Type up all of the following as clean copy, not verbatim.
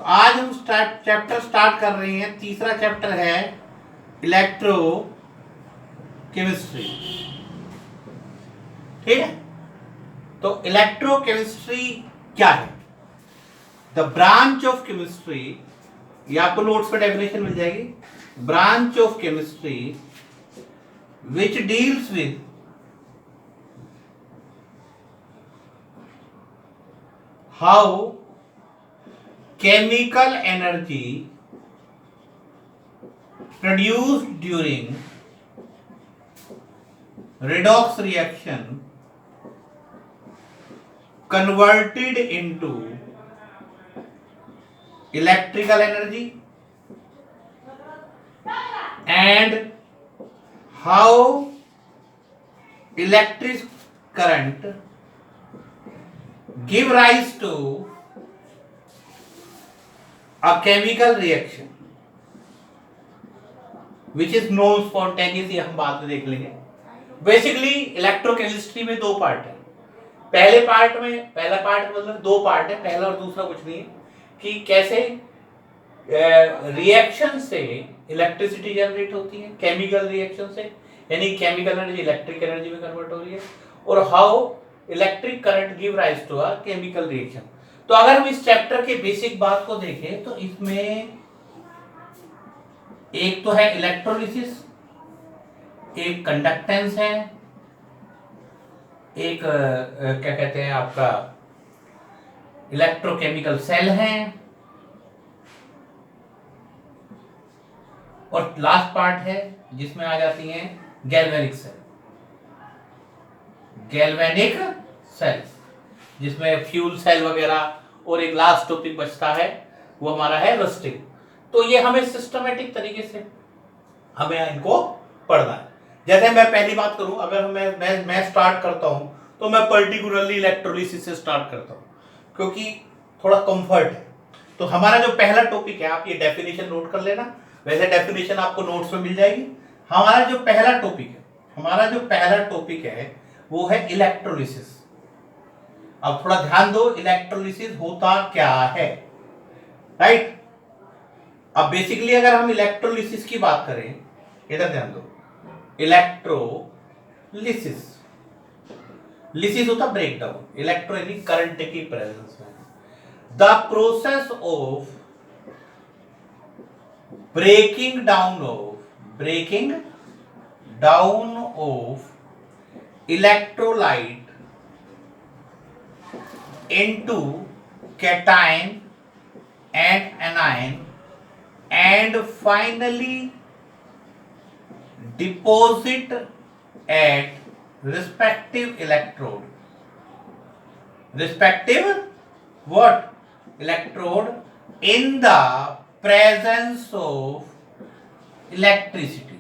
तो आज हम चैप्टर स्टार्ट कर रहे हैं। तीसरा चैप्टर है इलेक्ट्रो केमिस्ट्री। ठीक है, तो इलेक्ट्रो केमिस्ट्री क्या है? द ब्रांच ऑफ केमिस्ट्री, ये आपको नोट्स पे डेफिनेशन मिल जाएगी। Branch of chemistry which deals with how chemical energy produced during redox reaction converted into electrical energy and how electric current give rise to a chemical reaction which is non spontaneous, ये हम बाद में देख लेंगे। Basically electrochemistry में दो part है। पहला पार्ट मतलब दो पार्ट है, पहला और दूसरा कुछ नहीं है कि कैसे रिएक्शन से इलेक्ट्रिसिटी जनरेट होती है, केमिकल रिएक्शन से, यानी केमिकल एनर्जी इलेक्ट्रिक एनर्जी में कन्वर्ट हो रही है, और how electric current give rise to a chemical reaction. तो अगर हम इस चैप्टर के बेसिक बात को देखें तो इसमें एक तो है इलेक्ट्रोलिसिस, एक कंडक्टेंस है, एक क्या कहते हैं आपका इलेक्ट्रोकेमिकल सेल है, और लास्ट पार्ट है जिसमें आ जाती हैं गैल्वेनिक सेल्स, जिसमें फ्यूल सेल वगैरह, और एक लास्ट टॉपिक बचता है वो हमारा है रस्टिंग। तो ये हमें सिस्टमेटिक तरीके से हमें इनको पढ़ना है। जैसे मैं पहली बात करूं, अगर मैं स्टार्ट करता हूं तो मैं पर्टिकुलरली इलेक्ट्रोलिसिस से स्टार्ट करता हूं क्योंकि थोड़ा कंफर्ट है। तो हमारा जो पहला टॉपिक है, आप ये डेफिनेशन नोट कर लेना, वैसे डेफिनेशन आपको नोट्स में मिल जाएगी। हमारा जो पहला टॉपिक है वो है इलेक्ट्रोलिसिस। अब थोड़ा ध्यान दो, इलेक्ट्रोलिसिस होता क्या है, राइट? अब बेसिकली अगर हम इलेक्ट्रोलिसिस की बात करें, इधर ध्यान दो, लिसिस होता ब्रेक डाउन, इलेक्ट्रो यानी करंट की प्रेजेंस में। The process of breaking down of electrolyte into cation and anion and finally deposit at respective electrode in the presence of electricity।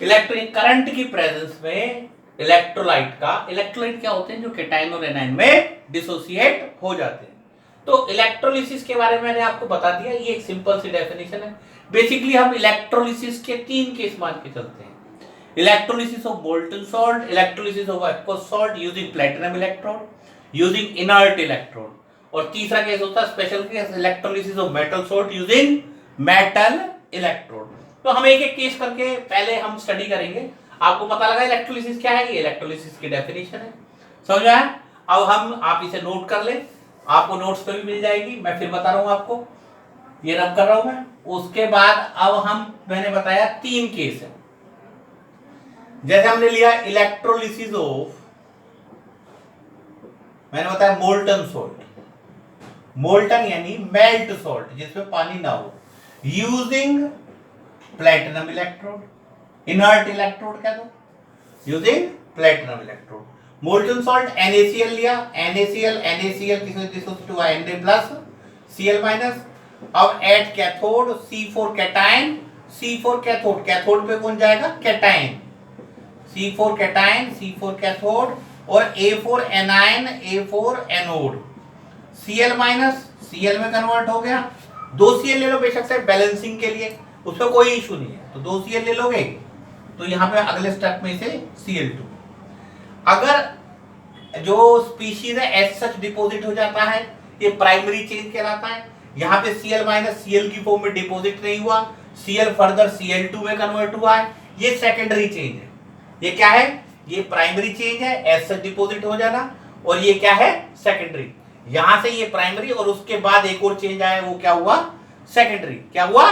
Electric current की प्रेजेंस में electrolyte क्या होते हैं, जो cation और एनाइन में डिसोसिएट हो जाते हैं। तो इलेक्ट्रोलिसिस के बारे में मैंने आपको बता दिया, ये एक सिंपल सी डेफिनेशन है। बेसिकली हम इलेक्ट्रोलिसिस के तीन केस मान के चलते हैं: electrolysis of molten salt, electrolysis of aqueous salt using platinum electrode, using inert electrode, और तीसरा केस होता है special case, electrolysis of metal salt using metal electrode. तो हम एक एक केस करके पहले हम स्टडी करेंगे। आपको पता लगा इलेक्ट्रोलिसिस क्या है, ये इलेक्ट्रोलिसिस की डेफिनेशन है, समझ आया? अब आप इसे नोट कर ले, आपको नोट्स पे भी मिल जाएगी, मैं फिर बता रहा हूं आपको, ये रब कर रहा हूं मैं। उसके बाद अब मैंने बताया तीन केस है। जैसे हमने लिया इलेक्ट्रोलिसिस ऑफ, मैंने बताया मोल्टन सॉल्ट, मोल्टन यानी मेल्ट सॉल्ट जिसमें पानी ना हो, using platinum electrode, inert electrode क्या दो, using platinum electrode. Molten salt NaCl लिया, NaCl किसको Na+ Cl-। अब at cathode C4 cation, C4 cathode, cathode पे कौन जाएगा, cation, C4 cation, C4 cathode, और A4 anion, A4 anode, Cl- Cl में कन्वर्ट हो गया। 2 Cl ले लो बेशक से बैलेंसिंग के लिए, उसमें कोई इशू नहीं है, तो 2 Cl ले लोगे तो यहां पे अगले स्टेप में से Cl2। अगर जो स्पीशीज है एज सच डिपोजिट हो जाता है, ये प्राइमरी चेंज कहलाता है। यहाँ पे Cl माइनस Cl की फॉर्म में डिपॉजिट नहीं हुआ, Cl फर्दर Cl2 में कन्वर्ट हुआ है, ये सेकेंडरी चेंज है। ये क्या है? ये प्राइमरी चेंज है, एस डिपॉजिट हो जाना, और ये क्या है? सेकेंडरी। यहां से ये प्राइमरी और उसके बाद एक और चेंज आया, वो क्या हुआ? सेकेंडरी। क्या हुआ?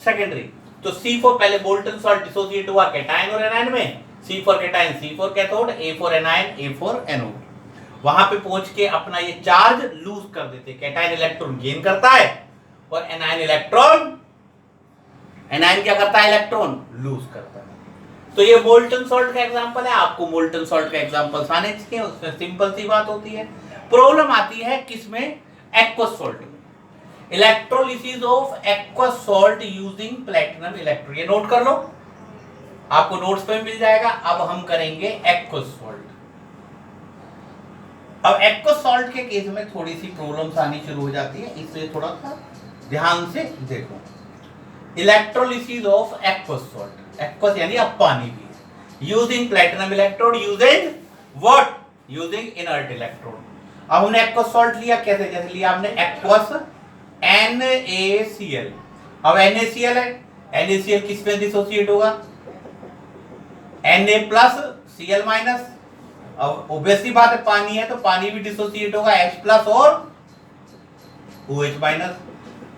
सेकेंडरी। तो C4 पहले मोल्टन सॉल्ट डिसोसिएट हुआ कैटायन और एनायन में, C for cation C for cathode, A for anion A for anode. वहां पे पहुंच के अपना ये चार्ज लूज कर देते, कैटायन इलेक्ट्रॉन गेन करता है और एनायन क्या करता है? इलेक्ट्रॉन लूज करता है। तो ये मोल्टन सॉल्ट का एग्जांपल है। आपको मोल्टन सॉल्ट का एग्जांपल्स आने चाहिए, उसमें सिंपल सी बात होती है। प्रॉब्लम आती है किसमें? एक्वस सॉल्ट में। Electrolysis of aqueous salt using platinum electrode, ये नोट कर लो, आपको नोट्स पे मिल जाएगा। अब हम करेंगे एक्वस सॉल्ट। अब एक्वस सॉल्ट के केस में थोड़ी सी प्रॉब्लम्स आनी शुरू हो जाती है, इसलिए थोड़ा सा ध्यान से देखो। Electrolysis of aqueous salt, aqueous यानी अब पानी भी, using platinum electrode, using what? Using inert electrode. अब हमने एक्वस सॉल्ट लिया, कैसे? जैसे लिया हमने एक्वस NaCl। अब NaCl है, NaCl किस में डिसोसिएट होगा? Na plus Cl minus. अब ऑब्वियसली बात है, पानी है तो पानी भी डिसोसिएट होगा, H प्लस और OH माइनस।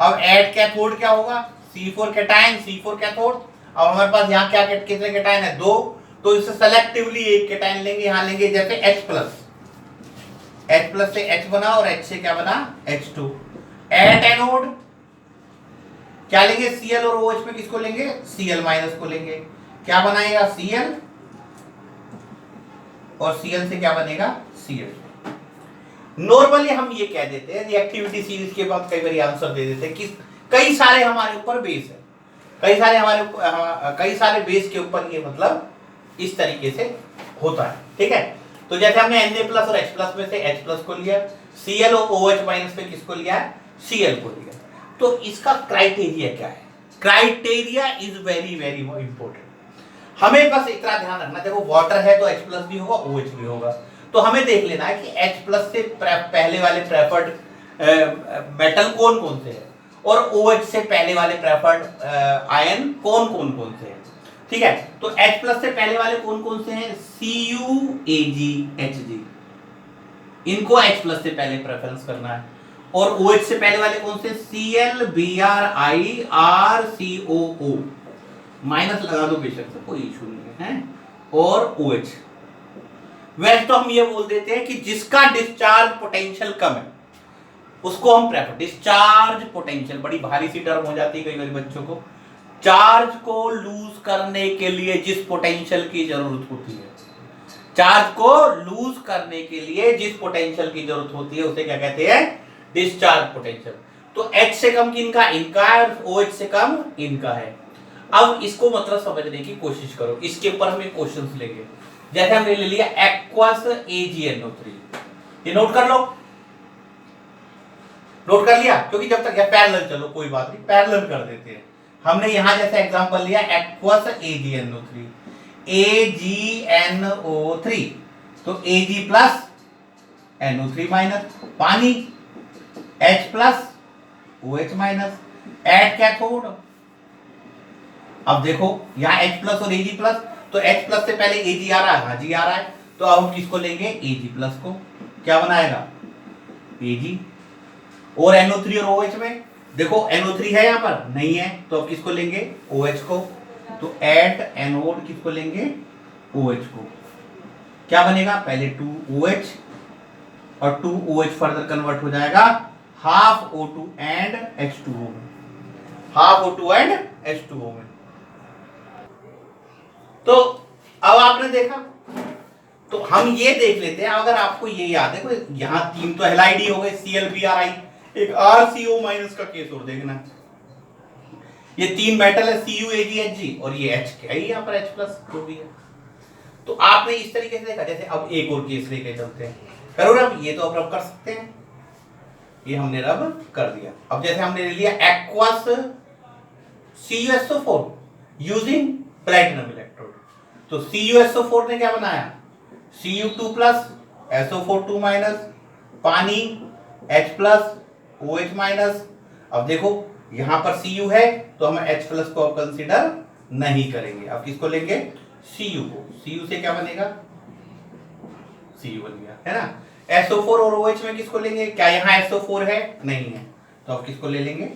अब एट कैथोड क्या होगा? C4 cation C four cathode. अब हमारे पास यहाँ क्या कितने कैटायन है? 2, तो इससे सेलेक्टिवली एक कैटायन लेंगे, यहाँ लेंगे जैसे H प्लस से H बना और H से क्या बना? H2। एट एनोड क्या लेंगे? Cl और OH में किसको लेंगे? Cl माइनस को लेंगे। क्या बनाएगा? Cl, और Cl से क्या बनेगा? Cl। नॉर्मली हम ये कह देते हैं, रिएक्टिविटी सीरीज के बाद कई बार आंसर दे देते हैं कि कई सारे हमारे ऊपर बेस है, कई सारे बेस के ऊपर ये मतलब इस तरीके से होता है। ठीक है, तो जैसे हमने Na प्लस और H प्लस में से H प्लस को लिया, Cl और OH माइनस पे किसको लिया है? Cl को लिया। तो इसका क्राइटेरिया क्या है? Criteria is very very important. हमें बस इतना ध्यान रखना, देखो वाटर है तो H प्लस भी होगा, OH भी होगा। तो हमें देख लेना है कि H प्लस से पहले वाले प्रेफर्ड मेटल कौन कौन से है और OH से पहले वाले प्रेफर्ड आयन कौन कौन से हैं। ठीक है, तो H प्लस से पहले वाले कौन कौन से हैं? Cu Ag Hg, इनको H प्लस से पहले प्रेफरेंस करना है। और OH से पहले वाले कौन से? Cl Bri RCOO, माइनस लगा दो बेशक से, कोई इशू नहीं है। और OH, वैसे तो हम ये बोल देते हैं कि जिसका डिस्चार्ज पोटेंशियल कम है उसको हम प्रेफर। डिस्चार्ज पोटेंशियल बड़ी भारी सी टर्म हो जाती है कई बार बच्चों को। चार्ज को लूज करने के लिए जिस पोटेंशियल की जरूरत होती है, चार्ज को लूज करने के लिए जिस पोटेंशियल की जरूरत होती है उसे क्या कहते हैं? Discharge potential. तो H से कम किनका? इनका है, और OH से कम इनका है। अब इसको मतलब समझने की कोशिश करो, इसके ऊपर हम एक क्वेश्चंस लेंगे। जैसे हमने ले लिया एक्वस AgNO3, ये नोट कर लो, नोट कर लिया, क्योंकि जब तक पैरेलल, चलो कोई बात नहीं, पैरेलल कर देते हैं। हमने यहां जैसे एग्जांपल लिया एक्वस AgNO3, AgNO3, तो Ag प्लस NO3 माइनस, पानी H plus OH minus, at cathode. अब देखो यहाँ H प्लस और Ag प्लस, तो H प्लस से पहले Ag आ रहा है, हाँ जी आ रहा है, तो अब हम किसको लेंगे? Ag प्लस को। क्या बनाएगा? Ag। और NO3 और OH में देखो NO3 है यहाँ पर नहीं है, तो अब किसको लेंगे? OH को। तो एट एनोड किसको लेंगे? OH को। क्या बनेगा? पहले 2OH और 2OH फर्दर कन्वर्ट हो जाएगा हाफ O2 एंड H2O में, हाफ O2 एंड H2O में। तो अब आपने देखा, तो हम ये देख लेते हैं, अगर आपको ये याद है, यहां 3 तो हेलाइड हो गए, ClBri, एक RCO माइनस का केस और देखना, ये 3 मेटल है Cu Ag Hg और ये H क्या है यहाँ पर H प्लस जो भी है। तो आपने इस तरीके से देखा। जैसे अब एक और केस लेके चलते हैं, करो रब, ये तो अब रब कर सकते हैं, ये हमने रब कर दिया। अब जैसे हमने ले लिया aqueous CuSO4 using platinum electrode, तो CuSO4 ने क्या बनाया? Cu2 प्लस SO4 2 माइनस, पानी H प्लस OH माइनस। अब देखो यहां पर Cu है तो हम H प्लस को अब कंसीडर नहीं करेंगे। अब किसको लेंगे? Cu को। Cu से क्या बनेगा? Cu बन गया, है ना। SO4 और OH में किसको लेंगे? क्या यहाँ SO4 है? नहीं है, तो अब किसको ले लेंगे?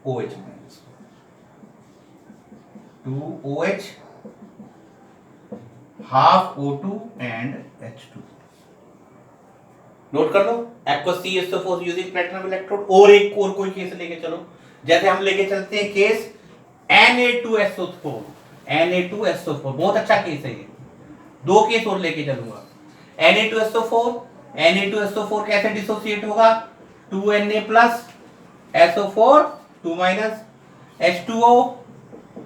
OH minus 2OH half O2 and H2। Note कर लो, aqueous CH4 using platinum electrode. और एक और कोई केस लेके चलो, जैसे हम लेके चलते हैं केस Na2SO4। Na2SO4 बहुत अच्छा केस है ये। दो केस और लेके चलूंगा। Na2SO4 कैसे डिसोसिएट होगा? 2Na plus SO4 2 minus H2O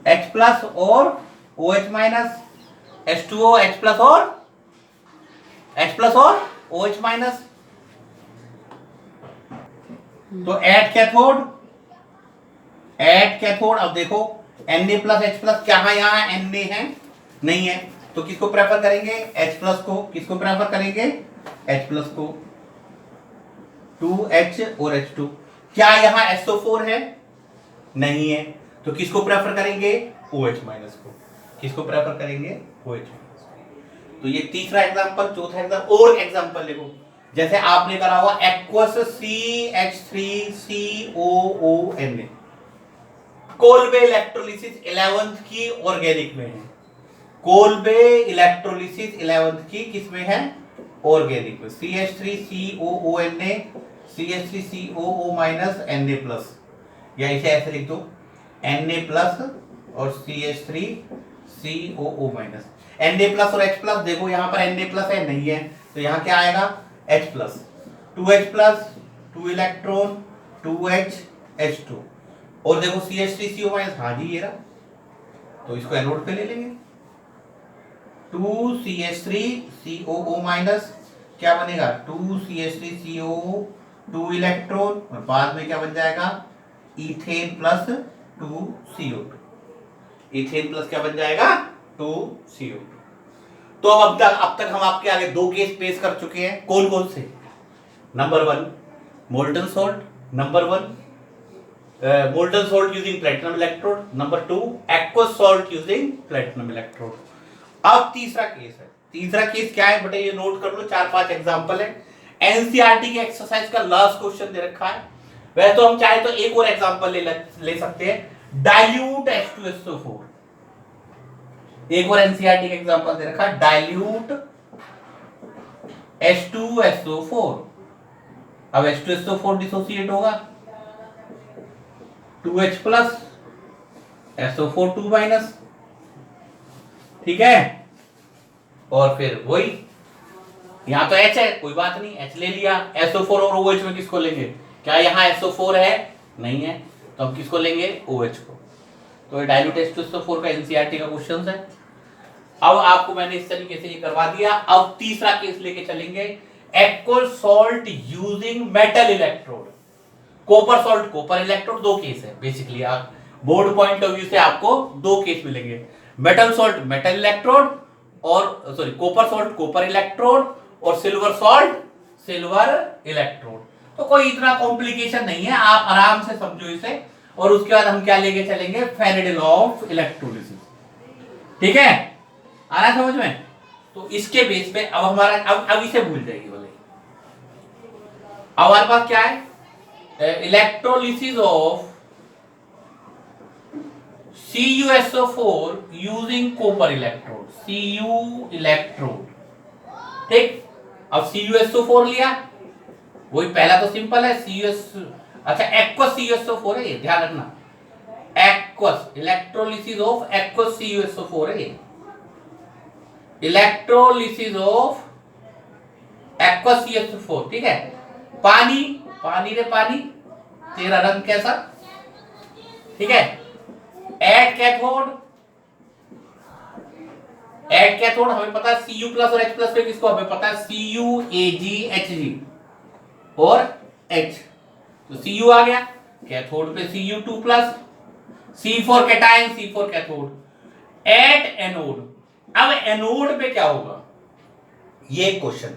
H plus और OH minus H2O H plus और OH माइनस। तो एट कैथोड अब देखो Na प्लस H प्लस, क्या है यहाँ Na है? नहीं है, तो किसको प्रेफर करेंगे? H प्लस को। किसको प्रेफर करेंगे? H प्लस को। 2H और H2। क्या यहाँ SO4 है? नहीं है, तो किसको प्रेफर करेंगे? OH माइनस को। किसको प्रेफर करेंगे? OH माइनस को। तो ये तीसरा एग्जांपल। चौथा एग्जांपल और एग्जांपल देखो, जैसे आपने करा हुआ aqueous CH3COONA। Kolbe electrolysis 11th की ऑर्गेनिक में है। कोलबे इलेक्ट्रोलिसिस 11th की किस में है? ऑर्गेनिक में। CH3COONA CH3COO minus Na plus, या इसे ऐसे लिख दो Na प्लस और CH3COO माइनस। Na प्लस और H प्लस, देखो यहाँ पर Na प्लस है, नहीं है, तो यहाँ क्या आएगा? H plus. 2H plus 2 electron 2H H2। और देखो CH3CO माइनस, हाँ जी ये रहा, तो इसको एनोड पे ले लेंगे। 2CH3COO माइनस क्या बनेगा? 2CH3CO 2 इलेक्ट्रॉन, और बाद में क्या बन जाएगा? Ethane plus 2CO2। Ethane plus क्या बन जाएगा? 2CO2। तो अब तक हम आपके आगे दो केस पेश कर चुके हैं। कौन कौन से? Number 1 molten salt, number 1 molten salt using platinum electrode, number 2 aqueous salt using platinum electrode। अब तीसरा केस है। तीसरा केस क्या है बेटा? ये नोट कर लो, 4-5 एग्जांपल है। एनसीईआरटी के एक्सरसाइज का लास्ट क्वेश्चन दे रखा है। वैसे तो हम चाहे तो एक और एग्जांपल ले सकते हैं, डाइल्यूट H2SO4। एक और एनसीईआरटी का एग्जांपल दे रखा है, डाइल्यूट H2SO4। अब H2SO4 डिसोसिएट होगा 2H प्लस SO4 2 माइनस, ठीक है। और फिर वही, यहां तो H है, कोई बात नहीं, H ले लिया। SO4 और OH में किसको लेंगे? क्या यहाँ SO4 है? नहीं है, तो हम किसको लेंगे? OH को। तो ये डाइल्यूट H2SO4 का एनसीईआरटी का क्वेश्चन है। अब आपको मैंने इस तरीके से ये करवा दिया। अब तीसरा केस लेके चलेंगे, aqueous salt using metal electrode. Copper salt copper electrode, दो केस है बेसिकली। आप बोर्ड पॉइंट ऑफ व्यू से आपको दो केस मिलेंगे, मेटल सॉल्ट मेटल इलेक्ट्रोड, और sorry copper salt copper electrode, और सिल्वर सॉल्ट सिल्वर इलेक्ट्रोड। तो कोई इतना कॉम्प्लिकेशन नहीं है, आप आराम से समझो इसे। और उसके बाद हम क्या लेके चलेंगे? फैराडे लॉ ऑफ इलेक्ट्रोलिसिस, ठीक है। आ रहा समझ में? तो इसके बेस पे अब हमारा अब इसे भूल जाएगी बोले। अब हमारे पास क्या है? Electrolysis of CuSO4 using copper electrode, Cu electrode, ठीक। अब CuSO4 लिया, वही पहला तो सिंपल है अच्छा एक्वस CuSO4 है ये, ध्यान रखना। Aqueous electrolysis of aqueous CuSO4 है ये, इलेक्ट्रोलिसिस ऑफ एक्वस CuSO4, ठीक है। पानी पानी रे पानी, तेरा रंग कैसा, ठीक है। एट कैथोड हमें पता है Cu प्लस और H प्लस पे किसको हमें पता है? CuAgHg और H, तो Cu आ गया। कैथोड पे Cu2 plus, C4 cation C4 cathode. At anode, अब एनोड पे क्या होगा? ये क्वेश्चन।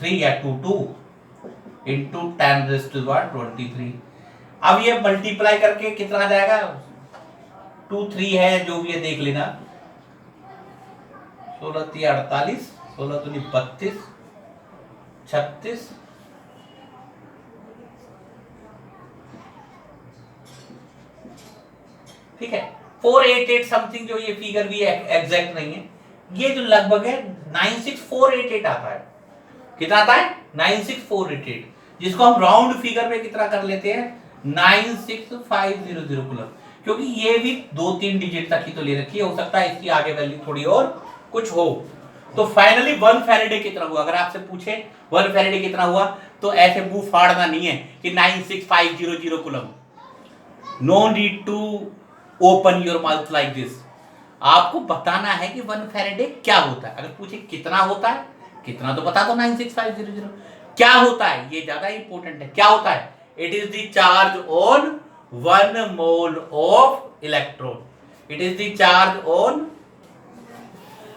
3 या 2 इंटू 10⁻23। अब ये मल्टीप्लाई करके कितना आ जाएगा, 2 3 है जो भी है देख लेना, 16 3 48, 16 दूनी 32, 36, ठीक है। 488 समथिंग, जो ये फिगर भी एग्जैक्ट नहीं है, ये जो लगभग है 96488 आता है। कितना आता है? 96488, जिसको हम राउंड फिगर में कितना कर लेते हैं, 96500 कूलम, क्योंकि ये भी 2-3 डिजिट तक ही तो ले रखी है, हो सकता है इसकी आगे वैल्यू थोड़ी और कुछ हो। तो फाइनली 1 फैराडे कितना हुआ, अगर आपसे पूछे 1 फैराडे कितना हुआ, तो ऐसे मुंह फाड़ना नहीं है कि 96500 coulomb. No need to open your mouth like this. आपको बताना है कि 1 फैराडे क्या होता है। अगर पूछे कितना होता है, कितना तो बता दो 96500। क्या होता है, ये ज्यादा इंपॉर्टेंट है, क्या होता है, it is the charge on 1 mole of electron, it is the charge on.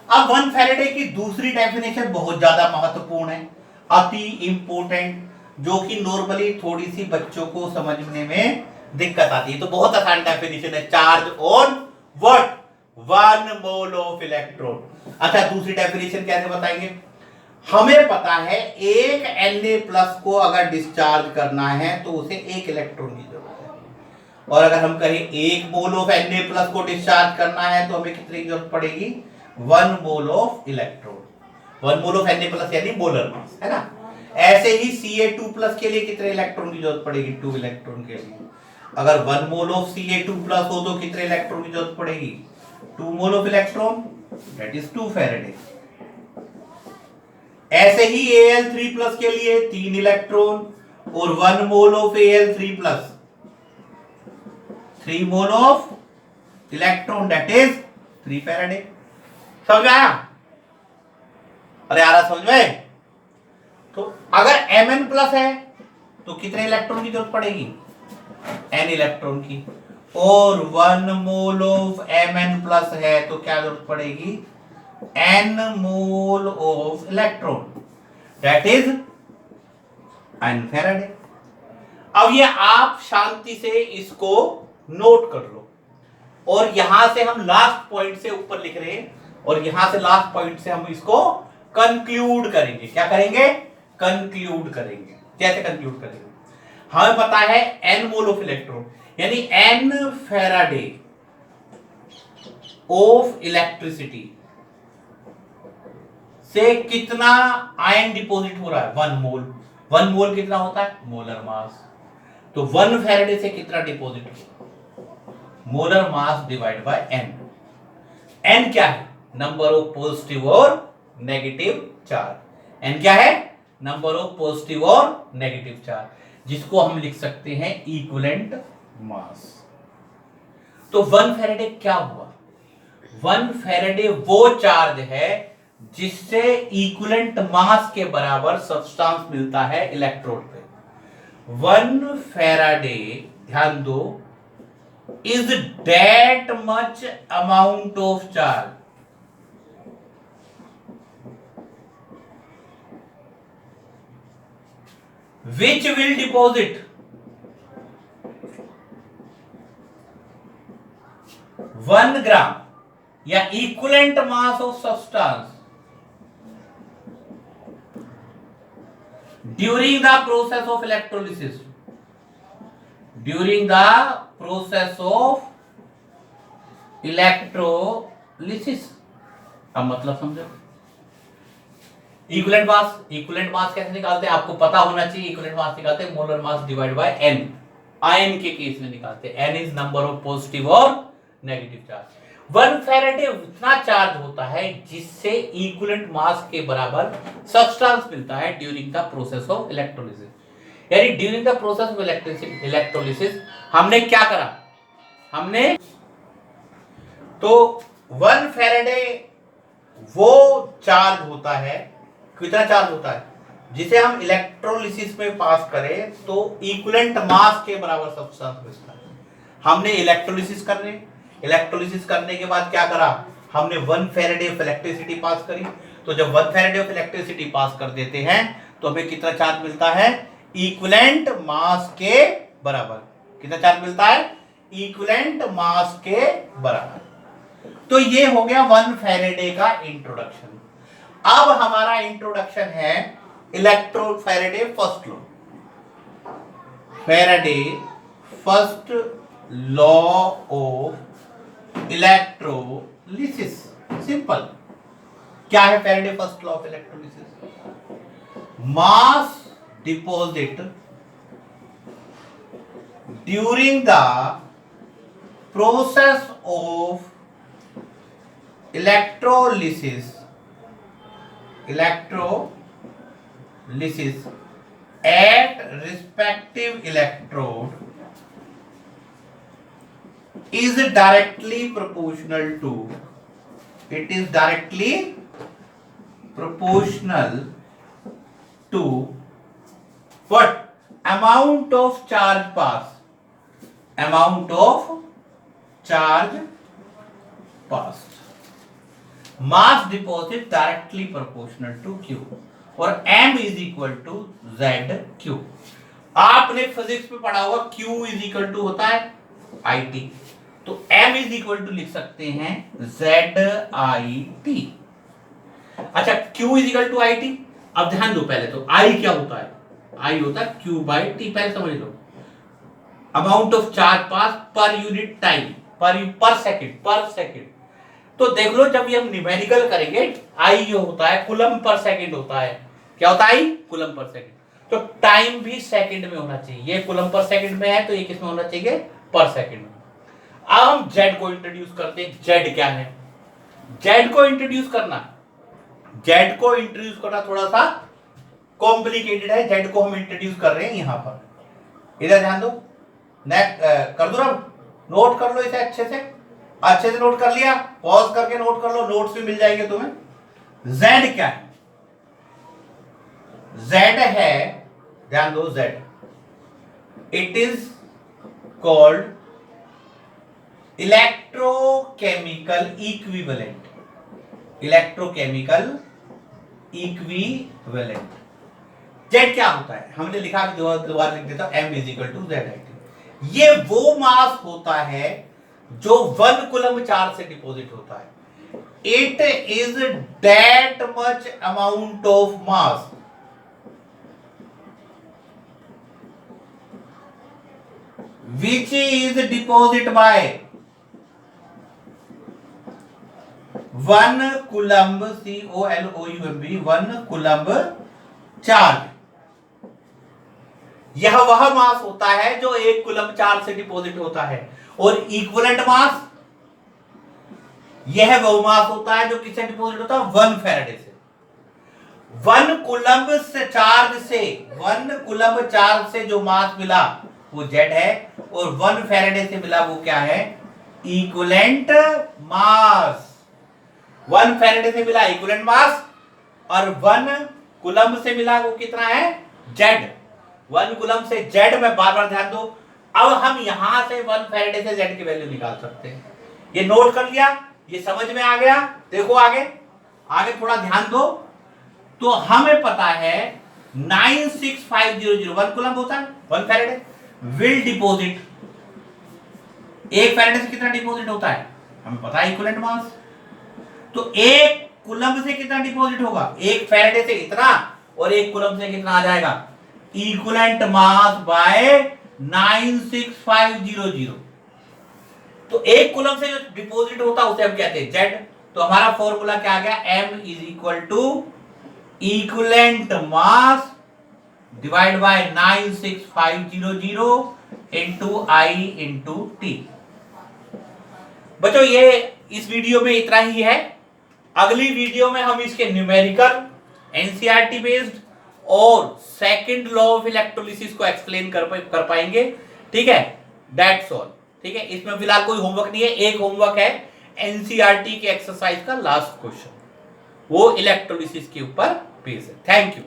अब 1 फैराडे की दूसरी डेफिनेशन बहुत ज्यादा महत्वपूर्ण है, अति इंपॉर्टेंट, जो कि नॉर्मली थोड़ी सी बच्चों को समझने में दिक्कत आती है। तो बहुत आसान डेफिनेशन है, charge on what, 1 mole of electron. अच्छा, दूसरी डेफिनेशन कैसे बताएंगे, हमें पता है एक Na+ को अगर डिस्चार्ज करना है तो उसे 1 इलेक्ट्रॉन की जरूरत है, और अगर हम कहें 1 मोल ऑफ Na+ को डिस्चार्ज करना है तो हमें कितनी की जरूरत पड़ेगी, 1 mole of electron. 1 mole of Na+ यानी मोलर मास, है ना। ऐसे ही Ca2+ के लिए कितने इलेक्ट्रॉन की जरूरत पड़ेगी, 2 इलेक्ट्रॉन के लिए। अगर 1 मोल ऑफ Ca2+ हो तो कितने इलेक्ट्रॉन की जरूरत पड़ेगी, 2 mole of electron, that is 2 Faraday. ऐसे ही Al3+ के लिए 3 इलेक्ट्रॉन, और 1 mole of Al3+, 3 mole of electron, that is 3 Faraday. समझ में आया, अरे आ रहा समझ में। तो अगर Mn+ है तो कितने इलेक्ट्रॉन की जरूरत पड़ेगी, n इलेक्ट्रॉन की, और 1 मोल ऑफ Mn+ है तो क्या जरूरत पड़ेगी, n mole of electron, that is n Faraday. अब ये आप शांति से इसको नोट कर लो, और यहां से हम लास्ट पॉइंट से ऊपर लिख रहे हैं, और यहां से लास्ट पॉइंट से हम इसको कंक्लूड करेंगे। क्या करेंगे, कंक्लूड करेंगे। कैसे कंक्लूड करेंगे, हमें पता है n मोल ऑफ इलेक्ट्रॉन यानी n फैराडे ऑफ इलेक्ट्रिसिटी से कितना आयन डिपॉजिट हो रहा है, 1 मोल। 1 मोल कितना होता है, मोलर मास। तो 1 फैराडे से कितना डिपॉजिट होगा, molar mass divide bye n। n क्या है, नंबर ऑफ पॉजिटिव और नेगेटिव चार्ज। n क्या है, नंबर ऑफ पॉजिटिव और नेगेटिव चार्ज, जिसको हम लिख सकते हैं इक्विवेलेंट मास। तो 1 फैराडे क्या हुआ, 1 फैराडे वो चार्ज है जिससे इक्विवेलेंट मास के बराबर सब्सटेंस मिलता है इलेक्ट्रोड पे। 1 फैराडे, ध्यान दो, is that much amount of charge which will deposit 1 ग्राम या equivalent mass of substance during the process of electrolysis, during the process of electrolysis। अब मतलब समझो, इक्विवेलेंट मास, इक्विवेलेंट मास कैसे निकालते हैं, आपको पता होना चाहिए। इक्विवेलेंट मास निकालते हैं molar mass divide bye n, ion के केस में निकालते हैं, n is number of positive और नेगेटिव चार्ज। 1 फैराडे उतना चार्ज होता है जिससे इक्विवेलेंट मास के बराबर सब्सटेंस मिलता है during the process of electrolysis. यानी during the process of electrolysis हमने क्या करा, हमने तो 1 फैराडे वो चार्ज होता है, कितना चार्ज होता है, जिसे हम इलेक्ट्रोलिसिस में पास करें तो इक्विवेलेंट मास के बराबर सब्सटेंस मिलता है। हमने इलेक्ट्रोलिसिस कर रहे, इलेक्ट्रोलिसिस करने के बाद क्या करा, हमने 1 फैराडे ऑफ इलेक्ट्रिसिटी पास करी। तो जब 1 फैराडे ऑफ इलेक्ट्रिसिटी पास कर देते हैं तो हमें कितना चार्ज मिलता है, इक्विवेलेंट मास के बराबर। कितना चार्ज मिलता है, इक्विवेलेंट मास के बराबर। तो ये हो गया 1 फैराडे का इंट्रोडक्शन। अब हमारा इंट्रोडक्शन है electro Faraday first law, Faraday first law of electrolysis. Simple, क्या है Faraday first law of electrolysis, mass deposit during the process of electrolysis at respective electrode is directly proportional to, it is directly proportional to what? Amount of charge pass. Amount of charge passed. Mass deposit directly proportional to Q और M is equal to ZQ. आपने physics में पढ़ा होगा Q is equal to होता है IT, तो M is equal to लिख सकते हैं ZIT. अच्छा, Q is equal to IT. अब ध्यान दो, पहले तो I क्या होता है? I होता है Q by T. पहले समझ लो, amount of charge pass per unit time, पर सेकंड. तो देख लो, जब ये हम न्यूमेरिकल करेंगे, I ये होता है कूलम पर सेकंड होता है. क्या होता है? Coulomb per second. तो टाइम भी सेकंड में होना चाहिए. ये कूलम पर सेकंड में है तो ये किस में होना चाहिए? पर सेकंड में. अब हम Z को इंट्रोड्यूस करते हैं. Z क्या है? Z को इंट्रोड्यूस करना थोड़ा सा कॉम्प्लिकेटेड है. Z को हम इंट्रोड्यूस कर रहे हैं यहां पर. इधर ध्यान दो, कर दो ना, नोट कर लो इसे अच्छे से नोट कर लिया. पॉज करके नोट कर लो, नोट्स भी मिल जाएंगे तुम्हें. Z क्या है? Z है, ध्यान दो, Z it is called electrochemical equivalent. Z क्या होता है? हमने लिखा, दोबारा लिख देता, M is equal to ZIT. ये वो मास होता है जो 1 कूलम चार्ज से डिपॉजिट होता है. It is that much amount of mass which is deposited by 1 coulomb, COLOUMB, 1 coulomb charge. यह वह मास होता है जो 1 कूलम चार्ज से डिपॉजिट होता है. और इक्विवेलेंट मास, यह वो मास होता है जो किससे डिपॉजिट होता है? 1 फैराडे से. 1 कूलम चार्ज से जो मास मिला वो Z है, और 1 फैराडे से मिला वो क्या है? Equivalent mass. 1 फैराडे से मिला इक्विवेलेंट मास, और 1 कूलम से मिला वो कितना है? Z. 1 कूलम से Z में बार ध्यान दो. अब हम यहां से 1 फैराडे से Z की वैल्यू निकाल सकते हैं. ये नोट कर लिया, ये समझ में आ गया. देखो आगे थोड़ा ध्यान दो. तो हमें पता है 96500 1 कूलम होता है, 1 फैराडे विल डिपॉजिट. 1 फैराडे से कितना डिपॉजिट होता है? हमें पता है इक्विवेलेंट मास. तो 1 कूलम से कितना डिपॉजिट होगा? 1 फैराडे से इतना, और 1 कूलम से कितना आ जाएगा? Equivalent mass by 96500. तो 1 कूलम से जो डिपॉजिट होता है उसे हम कहते हैं Z. तो हमारा फॉर्मूला क्या आ गया? M is equal to equivalent mass divide by 96500 into I into T. बच्चों, ये इस वीडियो में इतना ही है. अगली वीडियो में हम इसके न्यूमेरिकल, एनसीईआरटी बेस्ड और सेकंड लॉ ऑफ इलेक्ट्रोलिसिस को एक्सप्लेन कर पाएंगे. ठीक है, दैट्स ऑल. ठीक है, इसमें फिलहाल कोई होमवर्क नहीं है. एक होमवर्क है एनसीईआरटी के एक्सरसाइज का लास्ट क्वेश्चन, वो इलेक्ट्रोलिसिस के ऊपर बेस्ड है. Thank you.